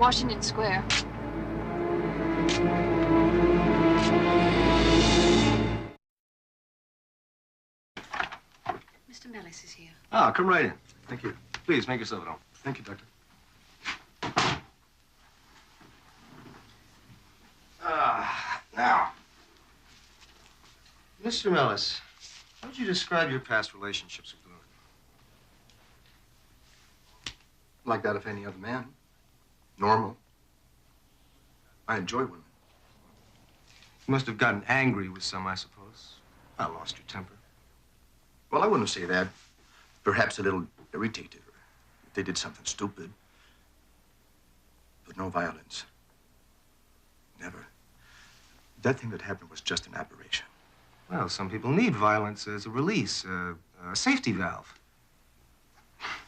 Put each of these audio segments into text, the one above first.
Washington Square. Mr. Mellis is here. Ah, come right in. Thank you. Please, make yourself at home. Thank you, Doctor. Now. Mr. Mellis, how would you describe your past relationships with women? Like that of any other man. Normal. I enjoy women. You must have gotten angry with some, I suppose. I lost your temper. Well, I wouldn't say that. Perhaps a little irritated, or if they did something stupid. But no violence. Never. That thing that happened was just an aberration. Well, some people need violence as a release, a safety valve.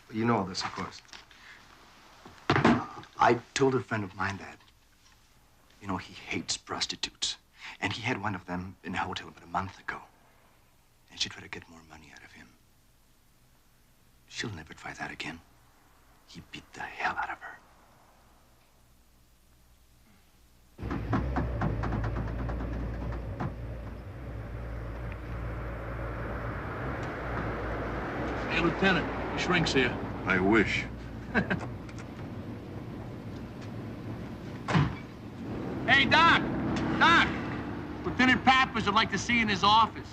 But you know all this, of course. I told a friend of mine that, you know, he hates prostitutes. And he had one of them in a hotel about a month ago. And she tried to get more money out of him. She'll never try that again. He beat the hell out of her. Hey, Lieutenant, the shrink's here. I wish. Hey, Doc! Doc! Lieutenant Pappas would like to see you in his office.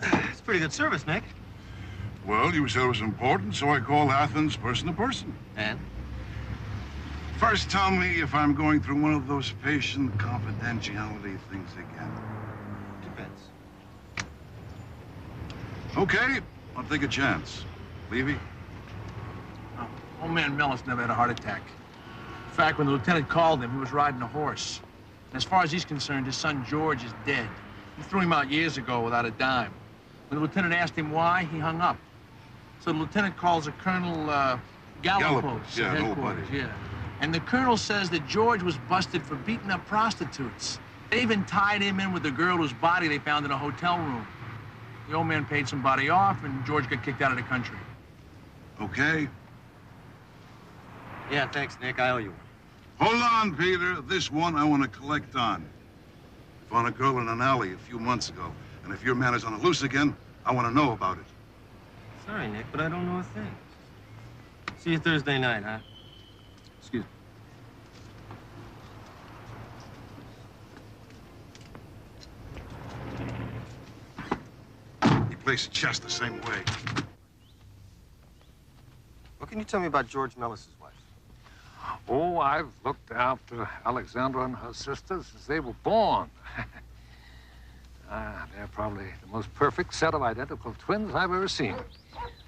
It's pretty good service, Nick. Well, you said it was important, so I called Athens person to person. And? First, tell me if I'm going through one of those patient confidentiality things again. Depends. Okay, I'll take a chance. Levy? Oh, old man Mellis never had a heart attack. In fact, when the lieutenant called him, he was riding a horse. And as far as he's concerned, his son George is dead. He threw him out years ago without a dime. When the lieutenant asked him why, he hung up. So the lieutenant calls a Colonel Galapos. Yeah, an old buddy. Yeah. And the colonel says that George was busted for beating up prostitutes. They even tied him in with the girl whose body they found in a hotel room. The old man paid somebody off, and George got kicked out of the country. Okay. Yeah, thanks, Nick. I owe you one. Hold on, Peter. This one I want to collect on. Found a girl in an alley a few months ago, and if your man is on the loose again, I want to know about it. Sorry, Nick, but I don't know a thing. See you Thursday night, huh? Excuse me. He plays chess the same way. What can you tell me about George Mellis's wife? Oh, I've looked after Alexandra and her sisters since they were born. They're probably the most perfect set of identical twins I've ever seen.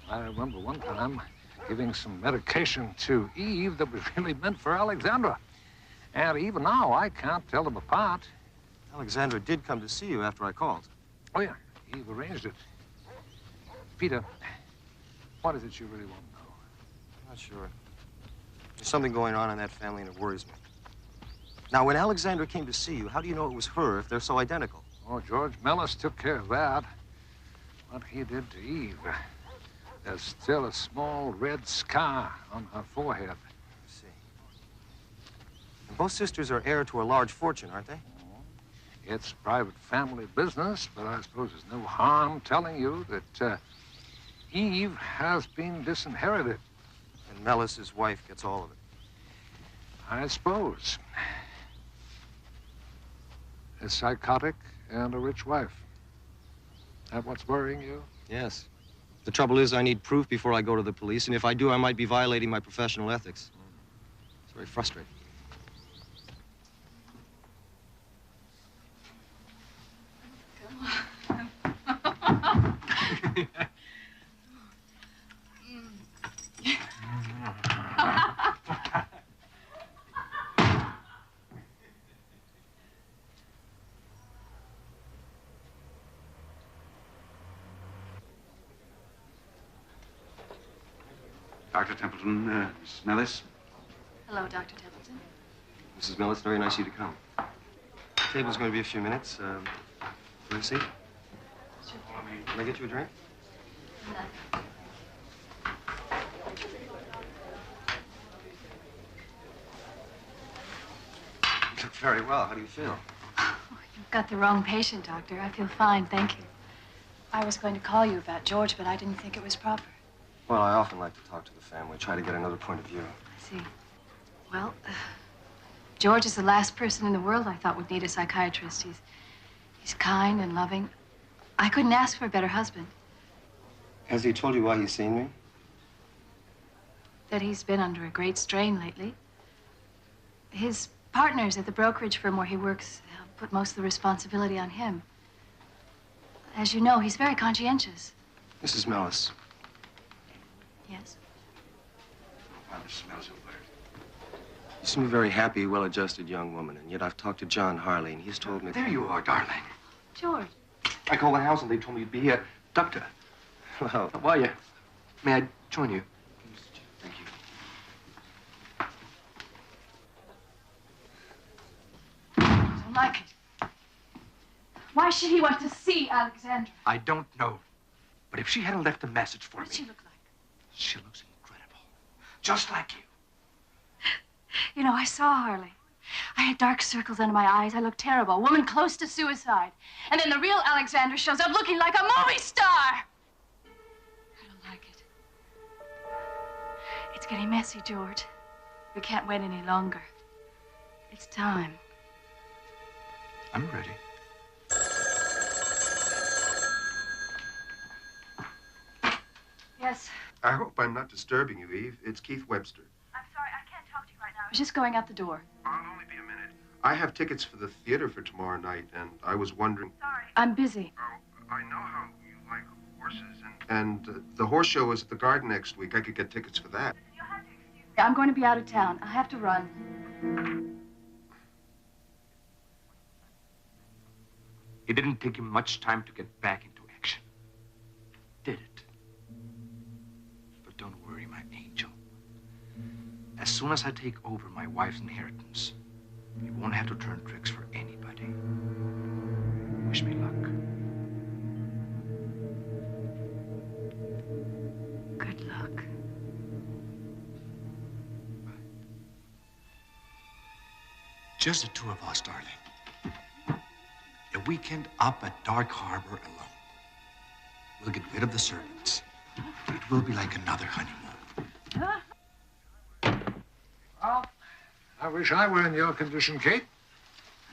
I remember one time giving some medication to Eve that was really meant for Alexandra. And even now, I can't tell them apart. Alexandra did come to see you after I called. Oh, yeah, Eve arranged it. Peter, what is it you really want to know? I'm not sure. There's something going on in that family, and it worries me. Now, when Alexandra came to see you, how do you know it was her if they're so identical? Oh, George Mellis took care of that. What he did to Eve. There's still a small red scar on her forehead. I see. And both sisters are heir to a large fortune, aren't they? It's private family business, but I suppose there's no harm telling you that Eve has been disinherited. And Mellis's wife gets all of it. I suppose. A psychotic and a rich wife. That what's worrying you? Yes. The trouble is, I need proof before I go to the police, and if I do, I might be violating my professional ethics. It's very frustrating. Dr. Templeton, Miss Mellis. Hello, Dr. Templeton. Mrs. Mellis, very nice of you to come. The table's going to be a few minutes. Want a seat? Can I get you a drink? No. You look very well. How do you feel? Oh, you've got the wrong patient, Doctor. I feel fine, thank you. I was going to call you about George, but I didn't think it was proper. Well, I often like to talk to the family, try to get another point of view. I see. Well, George is the last person in the world I thought would need a psychiatrist. He's kind and loving. I couldn't ask for a better husband. Has he told you why he's seen me? That he's been under a great strain lately. His partners at the brokerage firm where he works put most of the responsibility on him. As you know, he's very conscientious. Mrs. Mellis. Yes? Why, Mrs. Mellis, You seem a very happy, well-adjusted young woman, and yet I've talked to John Harley, and he's told me... There you are, darling. George. I called the house and they told me you'd be here. Doctor. Well, How are you? May I join you? Thank you. I don't like it. Why should he want to see Alexandra? I don't know. But if she hadn't left a message for What me... does she look like? She looks incredible. Just like you. You know, I saw Harley. I had dark circles under my eyes. I looked terrible. A woman close to suicide. And then the real Alexandra shows up looking like a movie star. I don't like it. It's getting messy, George. We can't wait any longer. It's time. I'm ready. Yes. I hope I'm not disturbing you, Eve. It's Keith Webster. I'm sorry, I can't talk to you right now. I was just going out the door. I'll only be a minute. I have tickets for the theater for tomorrow night, and I was wondering... Sorry. I'm busy. Oh, I know how you like horses, and the horse show is at the Garden next week. I could get tickets for that. You'll have to excuse me. I'm going to be out of town. I have to run. It didn't take him much time to get back into action. Did it? But don't worry, my angel. As soon as I take over my wife's inheritance, you won't have to turn tricks for anybody. Wish me luck. Good luck. Just the two of us, darling. A weekend up at Dark Harbor alone. We'll get rid of the servants. It will be like another honeymoon. Well, I wish I were in your condition, Kate.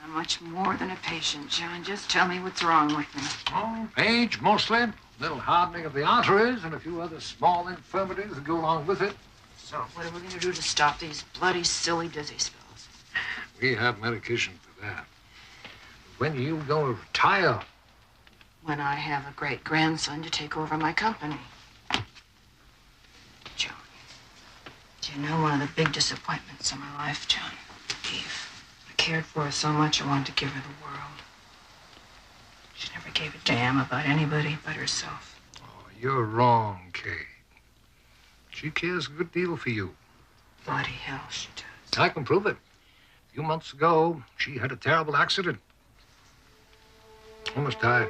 I'm much more than a patient, John. Just tell me what's wrong with me. Oh, age, mostly. A little hardening of the arteries and a few other small infirmities that go along with it. So what are we going to do to stop these bloody, silly dizzy spells? We have medication for that. When are you going to retire? When I have a great-grandson to take over my company. John, do you know one of the big disappointments of my life, John? Eve. I cared for her so much, I wanted to give her the world. She never gave a damn about anybody but herself. Oh, you're wrong, Kate. She cares a good deal for you. Bloody hell, she does. I can prove it. A few months ago, she had a terrible accident. Almost died.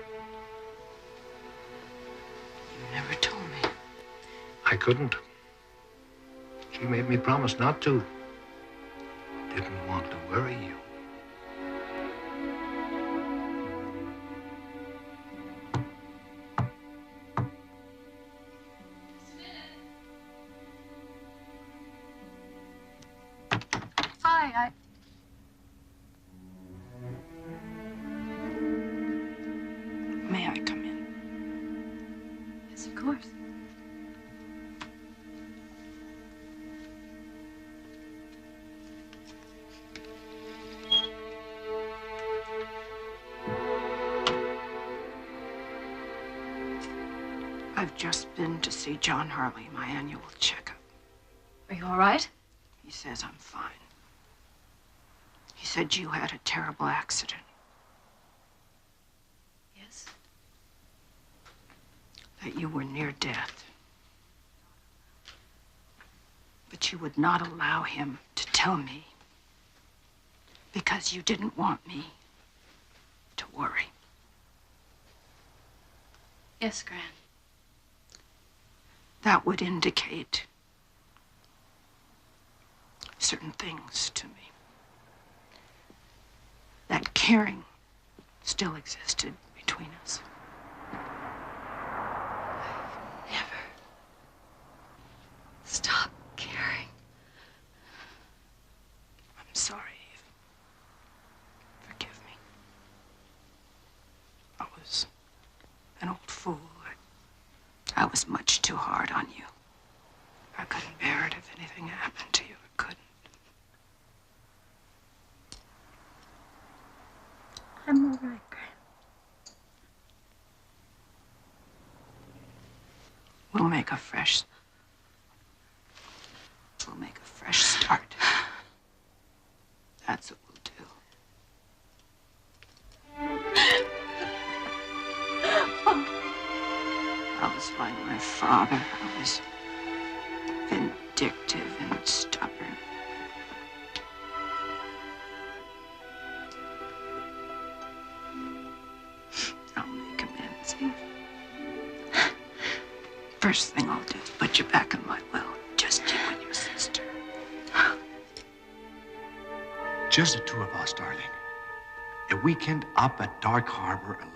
You never told me. I couldn't. She made me promise not to. Didn't want to worry you. Hi, May I come in? Yes, of course. I've just been to see John Harley, my annual checkup. Are you all right? He says I'm fine. He said you had a terrible accident. Yes. That you were near death. But you would not allow him to tell me because you didn't want me to worry. Yes, Gran. That would indicate certain things to me. That caring still existed between us. Never stop caring. I'm sorry, Eve. Forgive me. I was an old fool. I was much too hard on you. I couldn't bear it if anything happened to you. I couldn't. I'm all right, Gran. We'll make a fresh start. That's what we'll do. I was like my father. I was vindictive and stubborn. I'll make amends, Eve. First thing I'll do is put you back in my well. Just you and your sister. Just the two of us, darling. A weekend up at Dark Harbor alone.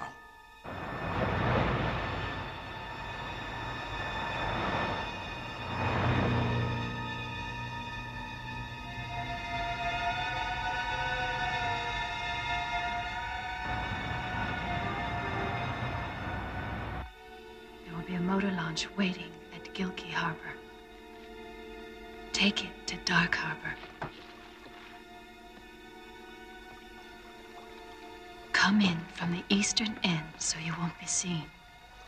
There will be a motor launch waiting at Gilkey Harbor. Take it to Dark Harbor. Come in from the eastern end so you won't be seen.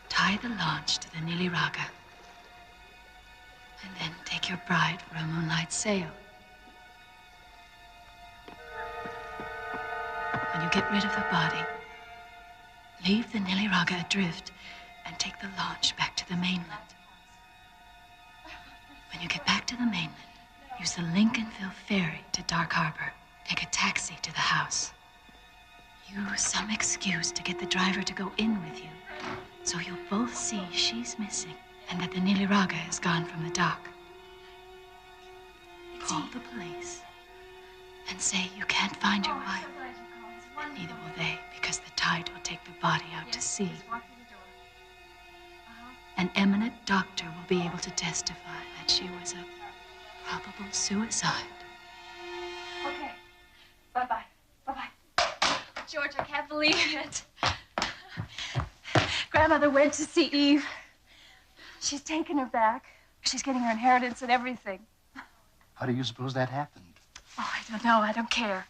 Tie the launch to the Niliraga. And then take your bride for a moonlight sail. When you get rid of the body, leave the Niliraga adrift and take the launch back to the mainland. When you get back to the mainland, use the Lincolnville ferry to Dark Harbor. Take a taxi to the house. Use some excuse to get the driver to go in with you, so you'll both see she's missing and that the Niliraga is gone from the dock. Call the police and say you can't find your wife, and neither will they, because the tide will take the body out to sea. An eminent doctor will be able to testify that she was a probable suicide. Okay. Bye-bye. Bye-bye. George, I can't believe it. Grandmother went to see Eve. She's taken her back. She's getting her inheritance and everything. How do you suppose that happened? Oh, I don't know. I don't care.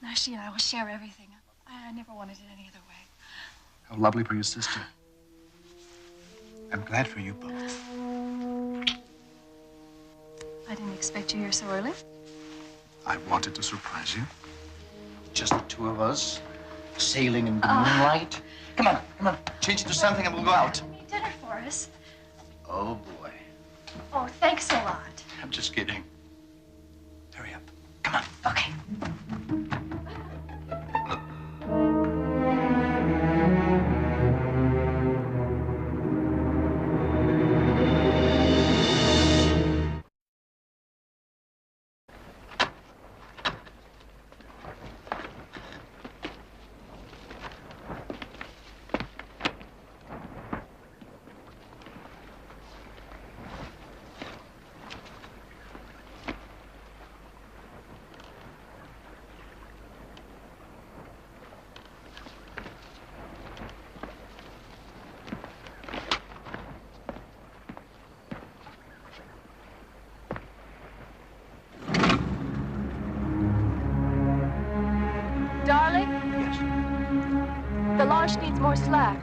Now she and I will share everything. I never wanted it any other way. How lovely for your sister. I'm glad for you both. I didn't expect you here so early. I wanted to surprise you. Just the two of us, sailing in the moonlight. Come on. Change into something and we'll go out. Dinner for us. Oh, boy. Oh, thanks a lot. I'm just kidding. Hurry up. Come on. Okay. Darling? Yes. The launch needs more slack.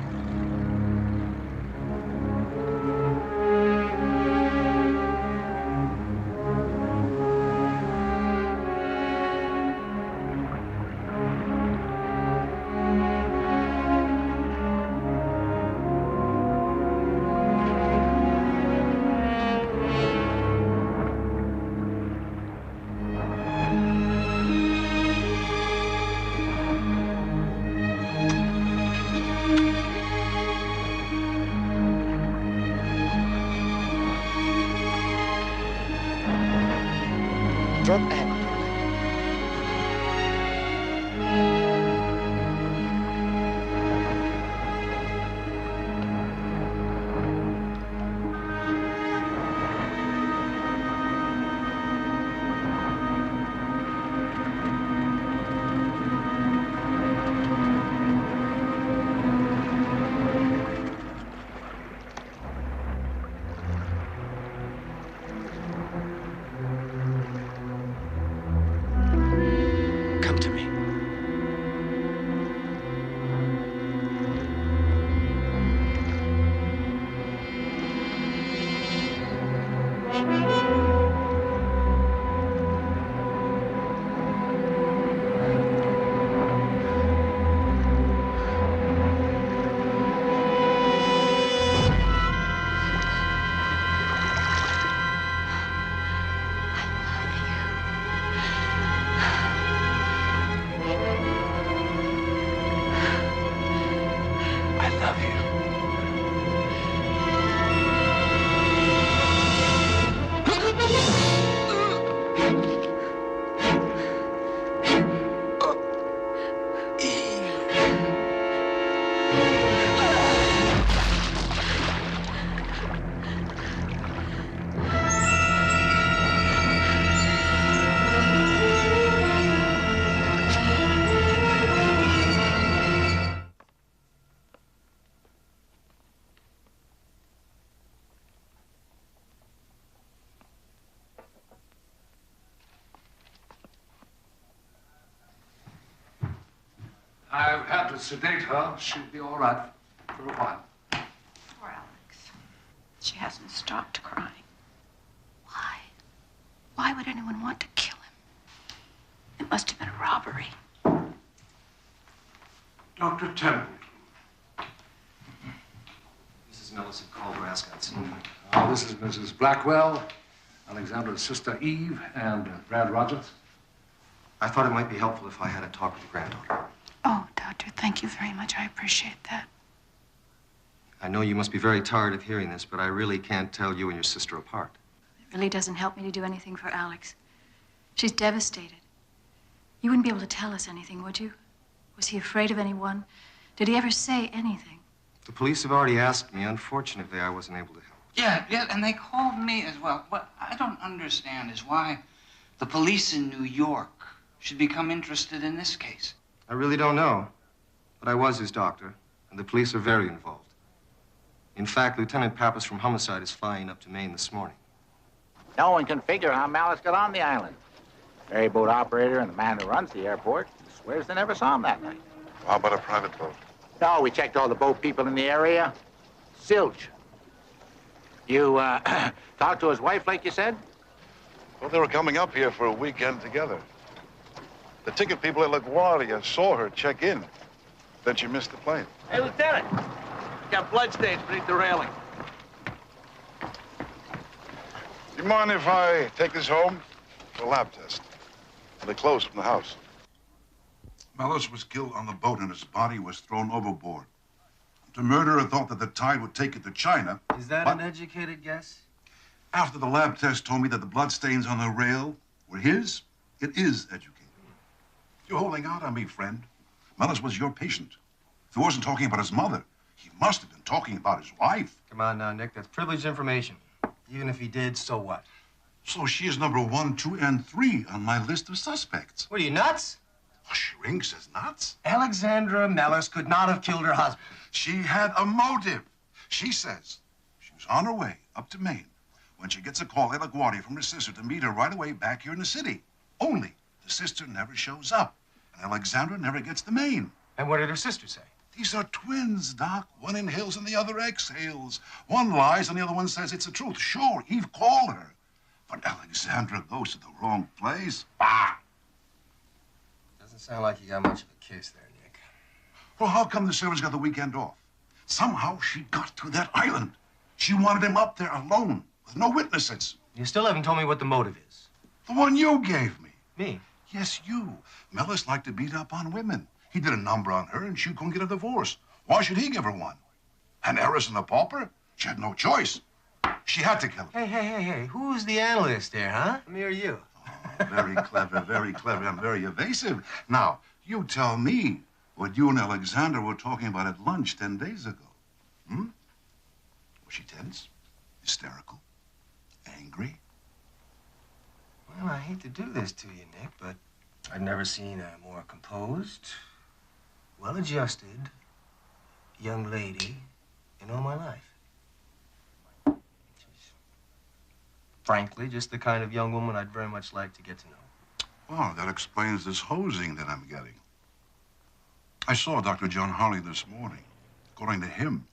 I've had to sedate her. She'll be all right for a while. Poor Alex. She hasn't stopped crying. Why? Why would anyone want to kill him? It must have been a robbery. Dr. Templeton. Mrs. Millicent called her asking to see me. This is Mrs. Blackwell, Alexandra's sister Eve, and Brad Rogers. I thought it might be helpful if I had a talk with the granddaughter. Oh, Doctor, thank you very much. I appreciate that. I know you must be very tired of hearing this, but I really can't tell you and your sister apart. It really doesn't help me to do anything for Alex. She's devastated. You wouldn't be able to tell us anything, would you? Was he afraid of anyone? Did he ever say anything? The police have already asked me. Unfortunately, I wasn't able to help. Yeah, and they called me as well. What I don't understand is why the police in New York should become interested in this case. I really don't know, but I was his doctor, and the police are very involved. In fact, Lieutenant Pappas from Homicide is flying up to Maine this morning. No one can figure how Malice got on the island. Ferryboat operator and the man who runs the airport swears they never saw him that night. How about a private boat? No, we checked all the boat people in the area. Zilch. You, talked to his wife, like you said? Well, they were coming up here for a weekend together. The ticket people at LaGuardia saw her check in. Then she missed the plane. Hey, Lieutenant. Got bloodstains beneath the railing. Do you mind if I take this home for a lab test? They closed from the house. Mellis was killed on the boat and his body was thrown overboard. The murderer thought that the tide would take it to China. Is that an educated guess? After the lab test told me that the bloodstains on the rail were his, it is educated. You're holding out on me, friend. Mellis was your patient. If he wasn't talking about his mother, he must have been talking about his wife. Come on now, Nick. That's privileged information. Even if he did, so what? So she is number 1, 2, and 3 on my list of suspects. What are you, nuts? Oh, Shrink says nuts. Alexandra Mellis could not have killed her husband. She had a motive. She says she was on her way up to Maine when she gets a call at LaGuardia from her sister to meet her right away back here in the city. Only the sister never shows up, and Alexandra never gets to Maine. And what did her sister say? These are twins, Doc. One inhales and the other exhales. One lies and the other one says it's the truth. Sure, Eve called her. But Alexandra goes to the wrong place. Bah! Doesn't sound like you got much of a case there, Nick. Well, how come the servants got the weekend off? Somehow she got to that island. She wanted him up there alone, with no witnesses. You still haven't told me what the motive is. The one you gave me. Me? Yes, you. Mellis liked to beat up on women. He did a number on her, and she couldn't get a divorce. Why should he give her one? An heiress and a pauper? She had no choice. She had to kill him. Hey. Who's the analyst there, huh? Me or you? Oh, very clever, and very evasive. Now, you tell me what you and Alexander were talking about at lunch 10 days ago. Was she tense? Hysterical? Angry? Well, I hate to do this to you, Nick, but I've never seen a more composed, well-adjusted young lady in all my life. She's, frankly, just the kind of young woman I'd very much like to get to know. Well, that explains this hosing that I'm getting. I saw Dr. John Harley this morning. According to him,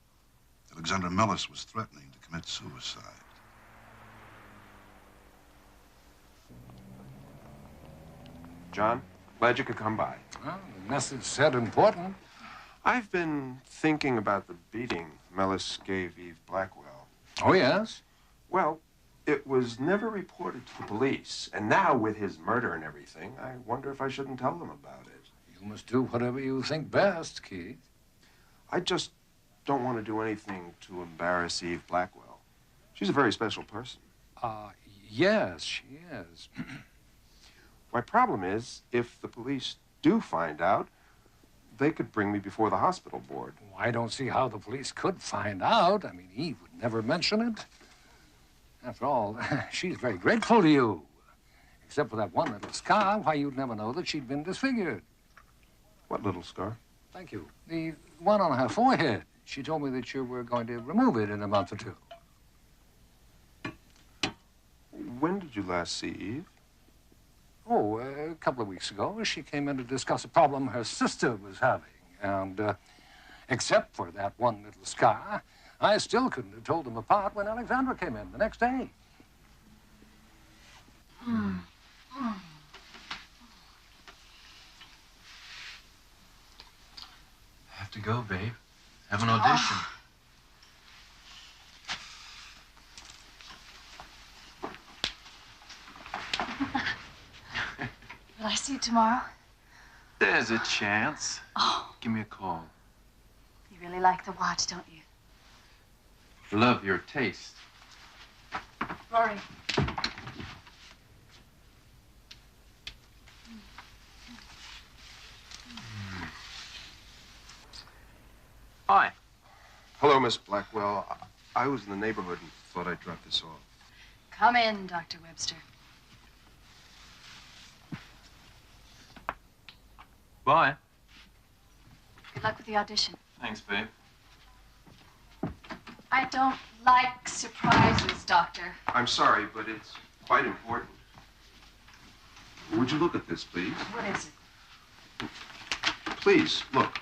Alexandra Mellis was threatening to commit suicide. John, glad you could come by. Well, the message said important. I've been thinking about the beating Mellis gave Eve Blackwell. Oh, yes? Well, it was never reported to the police. And now, with his murder and everything, I wonder if I shouldn't tell them about it. You must do whatever you think best, Keith. I just don't want to do anything to embarrass Eve Blackwell. She's a very special person. Yes, she is. My problem is, if the police do find out, they could bring me before the hospital board. Well, I don't see how the police could find out. I mean, Eve would never mention it. After all, she's very grateful to you. Except for that one little scar, why, you'd never know that she'd been disfigured. What little scar? Thank you. The one on her forehead. She told me that you were going to remove it in a month or two. When did you last see Eve? Oh, a couple of weeks ago, she came in to discuss a problem her sister was having. And except for that one little scar, I still couldn't have told them apart when Alexandra came in the next day. I have to go, babe. Have an audition. Will I see you tomorrow? There's a chance. Oh. Give me a call. You really like the watch, don't you? Love your taste. Rory. Hi. Hello, Miss Blackwell. I was in the neighborhood and thought I'd drop this off. Come in, Dr. Webster. Bye. Good luck with the audition. Thanks, babe. I don't like surprises, Doctor. I'm sorry, but it's quite important. Would you look at this, please? What is it? Please, look.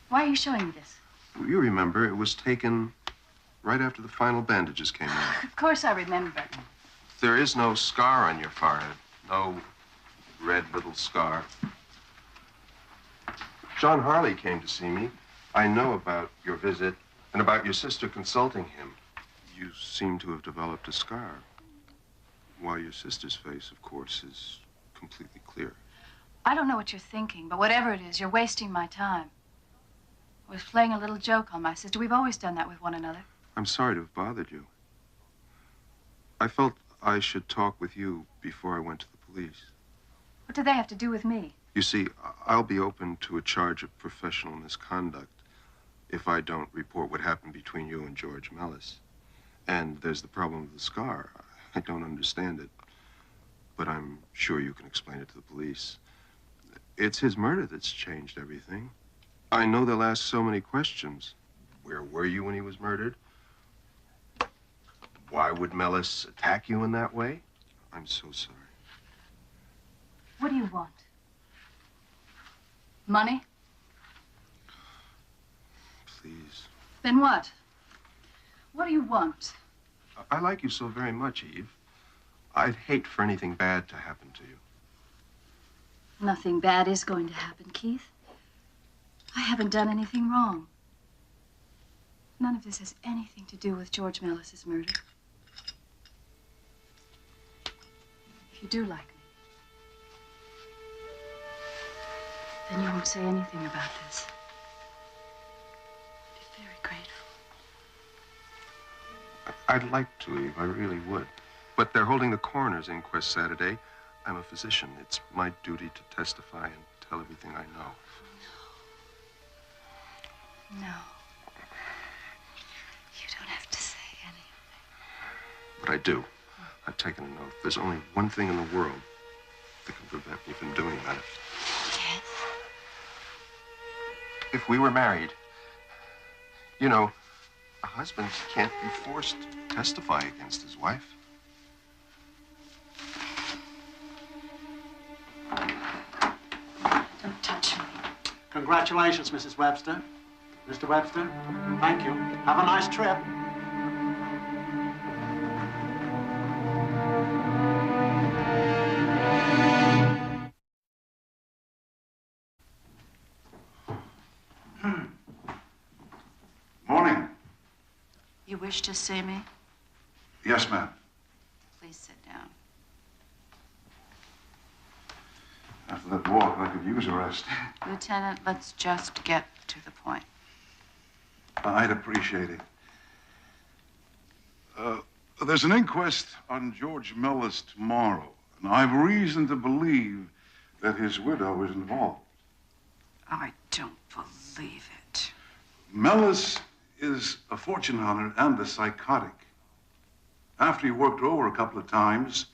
Why are you showing me this? You remember, it was taken right after the final bandages came off. Of course I remember. There is no scar on your forehead. No red little scar. John Harley came to see me. I know about your visit and about your sister consulting him. You seem to have developed a scar, while your sister's face, of course, is completely clear. I don't know what you're thinking, but whatever it is, you're wasting my time. I was playing a little joke on my sister. We've always done that with one another. I'm sorry to have bothered you. I felt I should talk with you before I went to the police. What do they have to do with me? You see, I'll be open to a charge of professional misconduct if I don't report what happened between you and George Mellis. And there's the problem of the scar. I don't understand it, but I'm sure you can explain it to the police. It's his murder that's changed everything. I know they'll ask so many questions. Where were you when he was murdered? Why would Mellis attack you in that way? I'm so sorry. What do you want? Money? Please. Then what? What do you want? I like you so very much, Eve. I'd hate for anything bad to happen to you. Nothing bad is going to happen, Keith. I haven't done anything wrong. None of this has anything to do with George Mellis's murder. If you do like me, then you won't say anything about this. I'd be very grateful. I'd like to, Eve. I really would. But they're holding the coroner's inquest Saturday. I'm a physician. It's my duty to testify and tell everything I know. No. You don't have to say anything. But I do. I've taken an oath. There's only one thing in the world that can prevent me from doing that. Yes? If we were married, you know, a husband can't be forced to testify against his wife. Don't touch me. Congratulations, Mrs. Webster. Mr. Webster, thank you. Have a nice trip. Morning. You wish to see me? Yes, ma'am. Please sit down. After that walk, I could use a rest. Lieutenant, let's just get to the point. I'd appreciate it. There's an inquest on George Mellis tomorrow, and I've reason to believe that his widow is involved. I don't believe it. Mellis is a fortune hunter and a psychotic. After he worked her over a couple of times,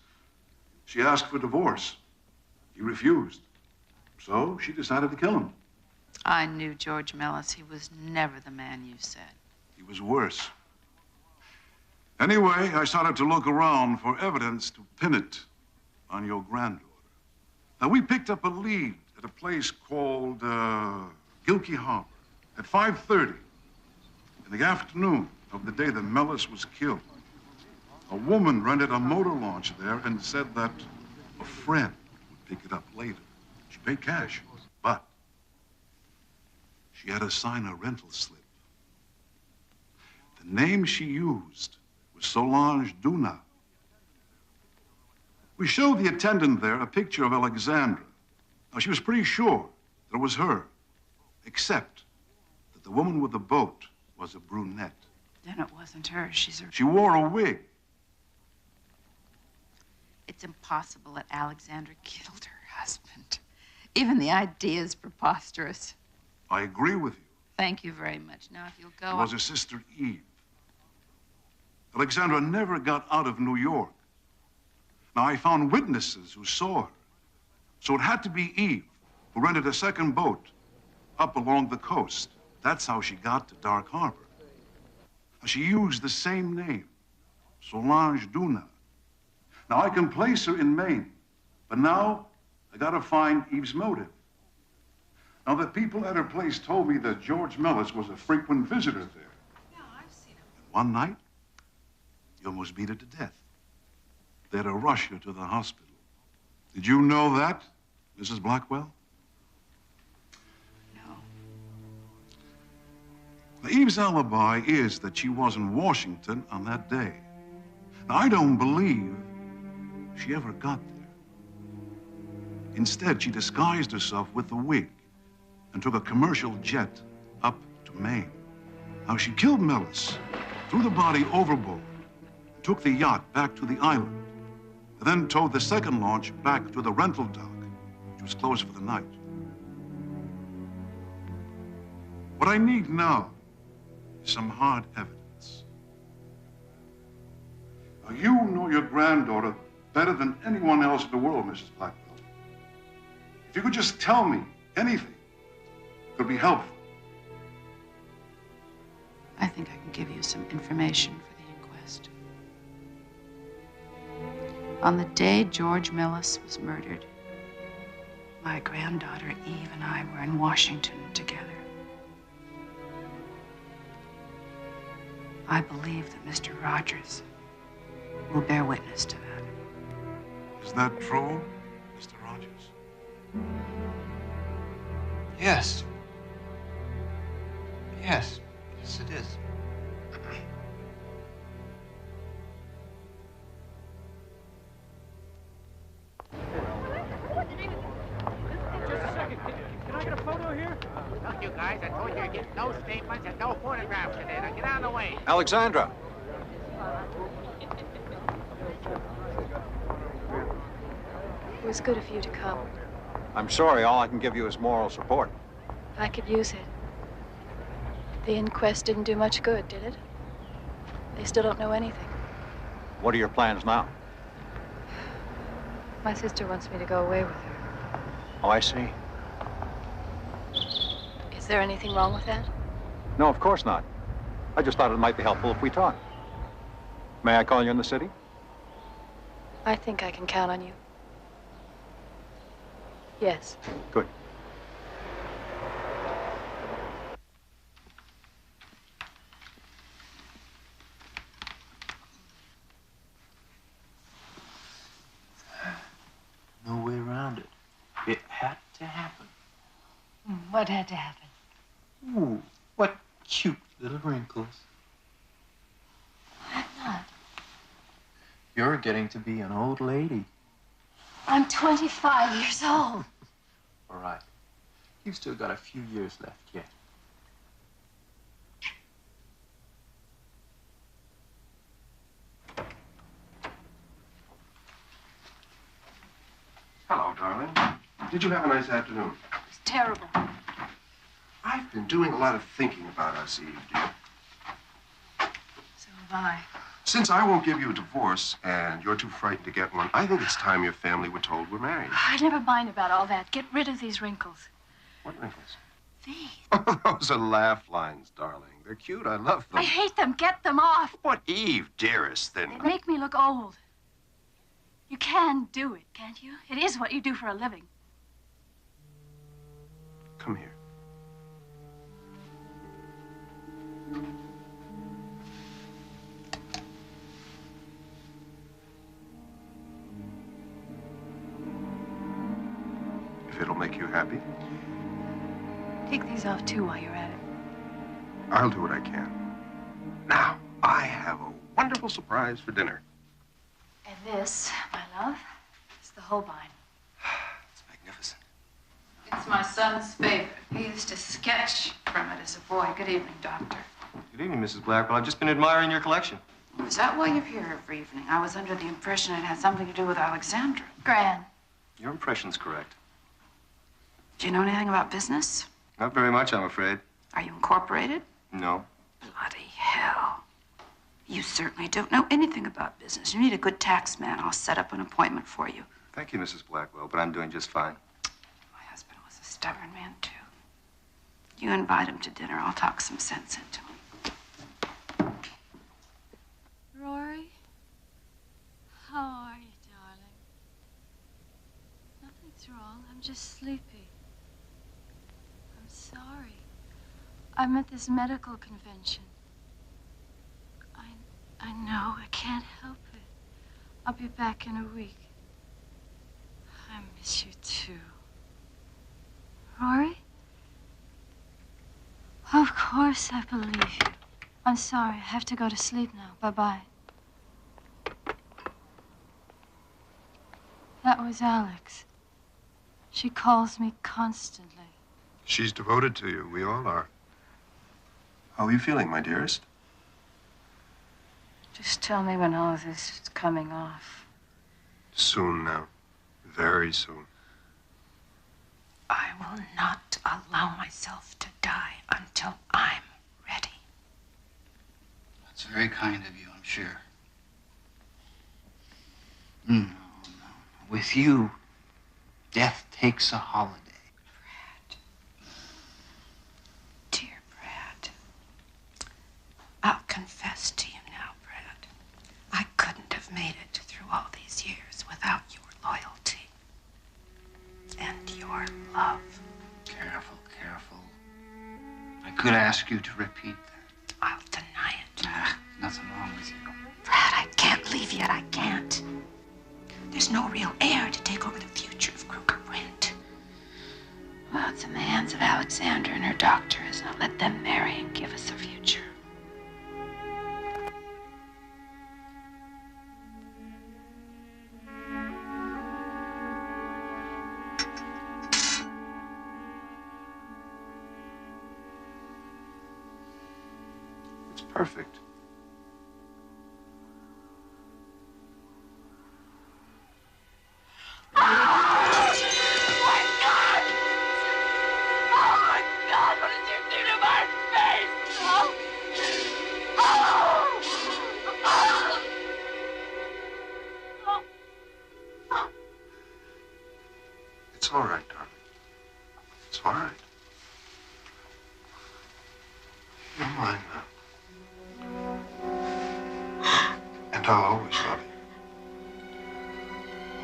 she asked for divorce. He refused. So she decided to kill him. I knew George Mellis. He was never the man you said. He was worse. Anyway, I started to look around for evidence to pin it on your granddaughter. Now, we picked up a lead at a place called Gilkey Harbor at 5:30 in the afternoon of the day that Mellis was killed. A woman rented a motor launch there and said that a friend would pick it up later. She paid cash, but she had to sign a rental slip. The name she used was Solange Duna. We showed the attendant there a picture of Alexandra. Now, she was pretty sure that it was her, except that the woman with the boat was a brunette. Then it wasn't her. She wore a wig. It's impossible that Alexandra killed her husband. Even the idea is preposterous. I agree with you. Thank you very much. Now, if you'll go... It was her sister Eve. Alexandra never got out of New York. Now, I found witnesses who saw her. So it had to be Eve, who rented a second boat up along the coast. That's how she got to Dark Harbor. Now, she used the same name, Solange Duna. Now, I can place her in Maine, but now I gotta find Eve's motive. Now, the people at her place told me that George Mellis was a frequent visitor there. Yeah, I've seen him. And one night, he almost beat her to death. They had to rush her to the hospital. Did you know that, Mrs. Blackwell? No. Now, Eve's alibi is that she was in Washington on that day. Now, I don't believe she ever got there. Instead, she disguised herself with the wig and took a commercial jet up to Maine. Now, she killed Mellis, threw the body overboard, took the yacht back to the island, and then towed the second launch back to the rental dock, which was closed for the night. What I need now is some hard evidence. Now, you know your granddaughter better than anyone else in the world, Mrs. Blackwell. If you could just tell me anything, it could be helpful. I think I can give you some information for the inquest. On the day George Mellis was murdered, my granddaughter Eve and I were in Washington together. I believe that Mr. Rogers will bear witness to that. Is that true, Mr. Rogers? Yes. Yes. Yes, it is. Look, you guys, I told you to get no statements and no photographs today. Now get out of the way. Alexandra. It was good of you to come. I'm sorry, all I can give you is moral support. I could use it. The inquest didn't do much good, did it? They still don't know anything. What are your plans now? My sister wants me to go away with her. Oh, I see. Is there anything wrong with that? No, of course not. I just thought it might be helpful if we talked. May I call you in the city? I think I can count on you. Yes. Good. No way around it. It had to happen. What had to happen? Ooh, what cute little wrinkles. I'm not. You're getting to be an old lady. I'm 25 years old. All right. You've still got a few years left yet. Hello, darling. Did you have a nice afternoon? It's terrible. I've been doing a lot of thinking about us, Eve, dear. So have I. Since I won't give you a divorce and you're too frightened to get one, I think it's time your family were told we're married. I never mind about all that. Get rid of these wrinkles. What wrinkles? These. Those are laugh lines, darling. They're cute. I love them. I hate them. Get them off. But Eve, dearest, They then... make me look old. You can do it, can't you? It is what you do for a living. Come here. If it'll make you happy, Take these off, too, while you're at it. I'll do what I can. Now, I have a wonderful surprise for dinner. And this, my love, is the Holbein. It's magnificent. It's my son's favorite. He used to sketch from it as a boy. Good evening, Doctor. Good evening, Mrs. Blackwell. I've just been admiring your collection. Is that why you're here every evening? I was under the impression it had something to do with Alexandra. Gran. Your impression's correct. Do you know anything about business? Not very much, I'm afraid. Are you incorporated? No. Bloody hell. You certainly don't know anything about business. You need a good tax man. I'll set up an appointment for you. Thank you, Mrs. Blackwell, but I'm doing just fine. My husband was a stubborn man, too. You invite him to dinner. I'll talk some sense into him. Rory? How are you, darling? Nothing's wrong. I'm just sleepy. I'm sorry. I'm at this medical convention. I know. I can't help it. I'll be back in a week. I miss you, too. Rory? Of course I believe you. I'm sorry. I have to go to sleep now. Bye-bye. That was Alex. She calls me constantly. She's devoted to you. We all are. How are you feeling, my dearest? Just tell me when all of this is coming off. Soon now. Very soon. I will not allow myself to die until I'm ready. That's very kind of you, I'm sure. No. With you, death takes a holiday. Brad. Dear Brad. I'll confess to you now, Brad. I couldn't have made it through all these years without your loyalty and your love. Careful. I could ask you to repeat that. I'll deny it. Nothing wrong with you. Brad, I can't leave yet. I can't. There's no real heir to take over the future of Crooked Brent. Well, it's in the hands of Alexandra and her doctors. Now let them marry and give us a future. It's perfect. It's all right, darling. It's all right. You're mine now. And I'll always love you.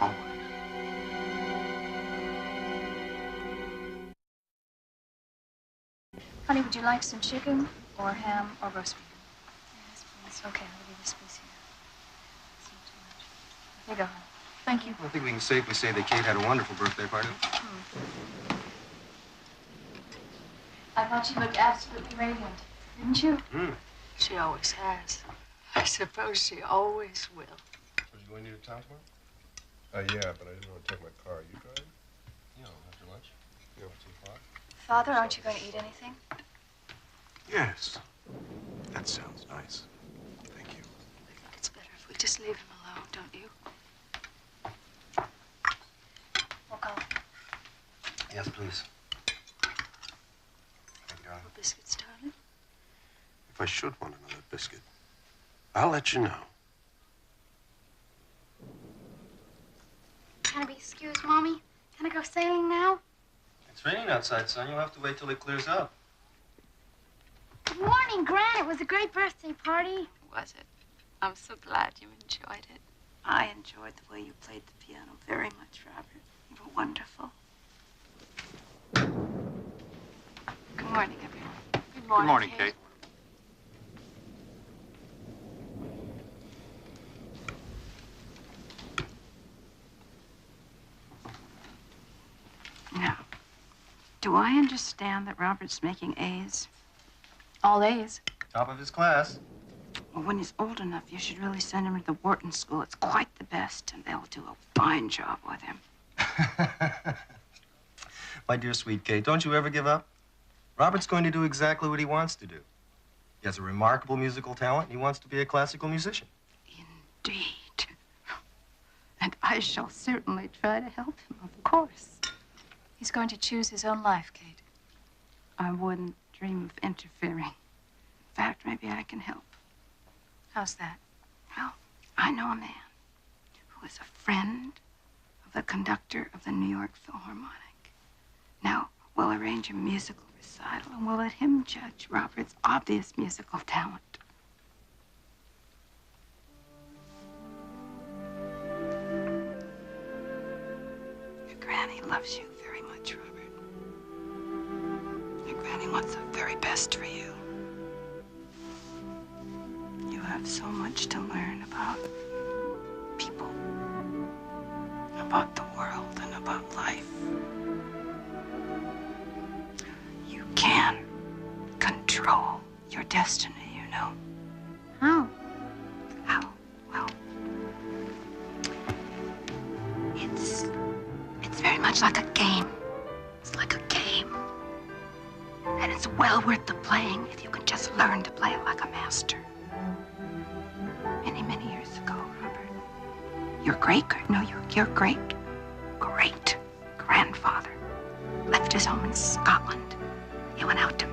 Always. Honey, would you like some chicken or ham or roast beef? Yes, please. Okay, I'll give you this piece here. It's not too much. Here you go, honey. Thank you. I think we can safely say that Kate had a wonderful birthday party. I thought she looked absolutely radiant, didn't you? She always has. I suppose she always will. So you going to need a town tomorrow? Yeah, but I didn't want to take my car. You driving? Yeah, after lunch. You know, 2 o'clock? Father, aren't you going to eat anything? Yes. That sounds nice. Thank you. I think it's better if we just leave him alone, don't you? We'll go. Yes, please. Thank you, darling. No biscuits, darling? If I should want another biscuit, I'll let you know. Can I be excused, Mommy? Can I go sailing now? It's raining outside, son. You'll have to wait till it clears up. Good morning. mean, Gran, it was a great birthday party. Was it? I'm so glad you enjoyed it. I enjoyed the way you played the piano very much, Robert. You were wonderful. Good morning, everyone. Good morning, Good morning, Kate. Now, do I understand that Robert's making A's? All A's. Top of his class. Well, when he's old enough, you should really send him to the Wharton School. It's quite the best, and they'll do a fine job with him. My dear sweet Kate, don't you ever give up? Robert's going to do exactly what he wants to do. He has a remarkable musical talent, and he wants to be a classical musician. Indeed. And I shall certainly try to help him, of course. He's going to choose his own life, Kate. I wouldn't dream of interfering. In fact, maybe I can help. How's that? Well, I know a man who is a friend of the conductor of the New York Philharmonic. Now, we'll arrange a musical recital, and we'll let him judge Robert's obvious musical talent. Your granny loves you very much, Robert. Your granny wants the very best for you. You have so much to learn about people, about the world, and about life. You can control your destiny, you know. How? How? Well, it's very much like a game. It's like a game. And it's well worth the playing if you can just learn to play it like a master. Many, many years ago, Robert, your great-great-grandfather left his home in Scotland. He went out to